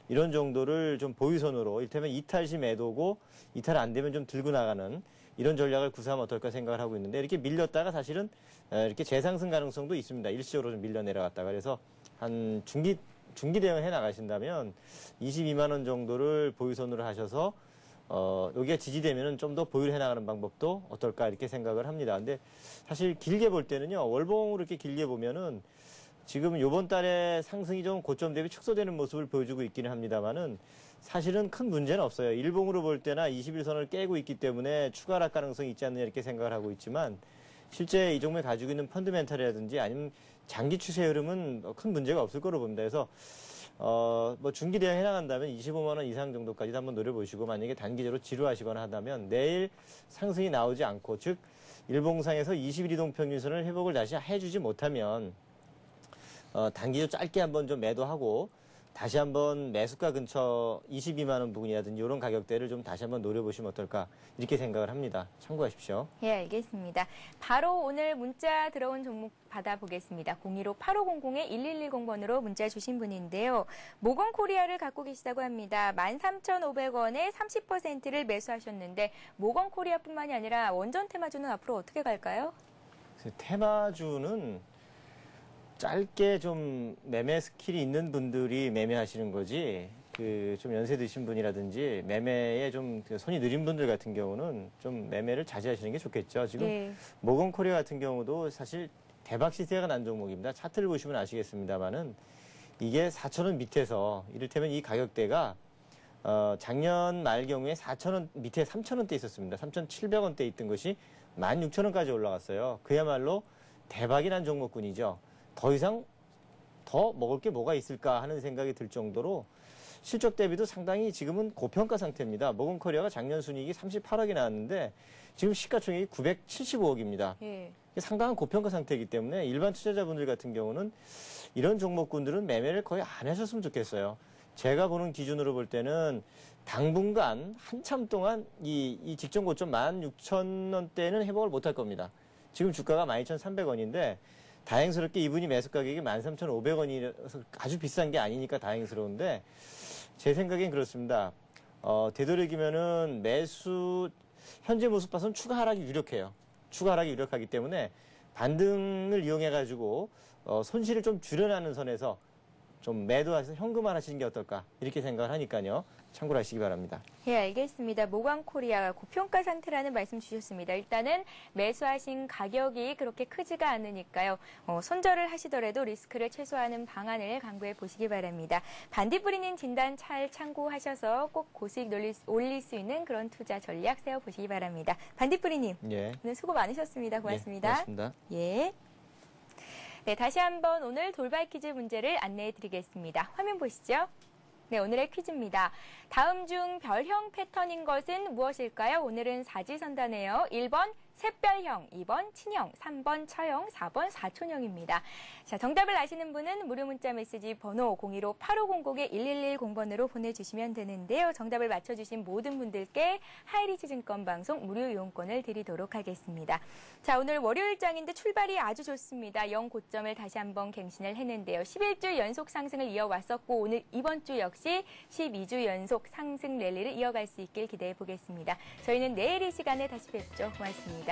이런 정도를 좀 보유선으로 이를테면 이탈시 매도고 이탈 안 되면 좀 들고 나가는 이런 전략을 구사하면 어떨까 생각을 하고 있는데 이렇게 밀렸다가 사실은 이렇게 재상승 가능성도 있습니다. 일시적으로 좀 밀려 내려갔다가 그래서 한 중기 대응을 해 나가신다면 22만 원 정도를 보유선으로 하셔서 여기가 지지되면은 좀 더 보유를 해 나가는 방법도 어떨까 이렇게 생각을 합니다. 근데 사실 길게 볼 때는요. 월봉으로 이렇게 길게 보면은 지금 요번 달에 상승이 좀 고점 대비 축소되는 모습을 보여주고 있기는 합니다만은 사실은 큰 문제는 없어요. 일봉으로 볼 때나 21선을 깨고 있기 때문에 추가 하락 가능성이 있지 않느냐 이렇게 생각을 하고 있지만 실제 이 종목이 가지고 있는 펀드멘탈이라든지 아니면 장기 추세 흐름은 큰 문제가 없을 거로 봅니다. 그래서 뭐 중기 대응 해나간다면 25만 원 이상 정도까지도 한번 노려보시고 만약에 단기적으로 지루하시거나 한다면 내일 상승이 나오지 않고 즉 일봉상에서 20일 이동 평균선을 회복을 다시 해주지 못하면 단기적으로 짧게 한번 좀 매도하고 다시 한번 매수가 근처 22만 원 부근이라든지 이런 가격대를 좀 다시 한번 노려보시면 어떨까 이렇게 생각을 합니다. 참고하십시오. 예, 알겠습니다. 바로 오늘 문자 들어온 종목 받아보겠습니다. 015-8500-1110번으로 문자 주신 분인데요. 모건코리아를 갖고 계시다고 합니다. 13,500원에 30%를 매수하셨는데 모건코리아뿐만이 아니라 원전 테마주는 앞으로 어떻게 갈까요? 테마주는 짧게 좀 매매 스킬이 있는 분들이 매매하시는 거지, 좀 연세 드신 분이라든지 매매에 좀 손이 느린 분들 같은 경우는 좀 매매를 자제하시는 게 좋겠죠. 지금 예. 모건코리아 같은 경우도 사실 대박 시세가 난 종목입니다. 차트를 보시면 아시겠습니다만은 이게 4,000원 밑에서 이를테면 이 가격대가 작년 말 경우에 4,000원 밑에 3,000원대 있었습니다. 3,700원대 있던 것이 16,000원까지 올라갔어요. 그야말로 대박이 난 종목군이죠. 더 이상 더 먹을 게 뭐가 있을까 하는 생각이 들 정도로 실적 대비도 상당히 지금은 고평가 상태입니다. 모건코리아가 작년 순이익이 38억이 나왔는데 지금 시가총액이 975억입니다. 예. 상당한 고평가 상태이기 때문에 일반 투자자분들 같은 경우는 이런 종목군들은 매매를 거의 안 하셨으면 좋겠어요. 제가 보는 기준으로 볼 때는 당분간 한참 동안 이 직전 고점 16,000원대는 회복을 못할 겁니다. 지금 주가가 12,300원인데 다행스럽게 이분이 매수 가격이 13,500원이라서 아주 비싼 게 아니니까 다행스러운데 제 생각엔 그렇습니다. 되도록이면은 현재 모습 봐서는 추가 하락이 유력해요. 추가 하락이 유력하기 때문에 반등을 이용해가지고 손실을 좀 줄여나는 선에서 좀 매도해서 현금화하시는 게 어떨까 이렇게 생각을 하니까요. 참고를 하시기 바랍니다. 예, 알겠습니다. 모건코리아가 고평가 상태라는 말씀 주셨습니다. 일단은 매수하신 가격이 그렇게 크지가 않으니까요. 손절을 하시더라도 리스크를 최소화하는 방안을 강구해 보시기 바랍니다. 반딧불이님 진단 잘 참고하셔서 꼭 고수익 올릴 수 있는 그런 투자 전략 세워보시기 바랍니다. 반딧불이님, 예. 오늘 수고 많으셨습니다. 고맙습니다. 예, 고맙습니다. 예. 네, 다시 한번 오늘 돌발 퀴즈 문제를 안내해 드리겠습니다. 화면 보시죠. 네, 오늘의 퀴즈입니다. 다음 중 별형 패턴인 것은 무엇일까요? 오늘은 사지선다네요. 1번 샛별형, 2번 친형, 3번 처형, 4번 사촌형입니다. 자, 정답을 아시는 분은 무료 문자 메시지 번호 015-8500-1110번으로 보내주시면 되는데요. 정답을 맞춰주신 모든 분들께 하이리즈 증권 방송 무료 이용권을 드리도록 하겠습니다. 자, 오늘 월요일장인데 출발이 아주 좋습니다. 영고점을 다시 한번 갱신을 했는데요. 11주 연속 상승을 이어왔었고 오늘 이번 주 역시 12주 연속 상승 랠리를 이어갈 수 있길 기대해 보겠습니다. 저희는 내일 이 시간에 다시 뵙죠. 고맙습니다.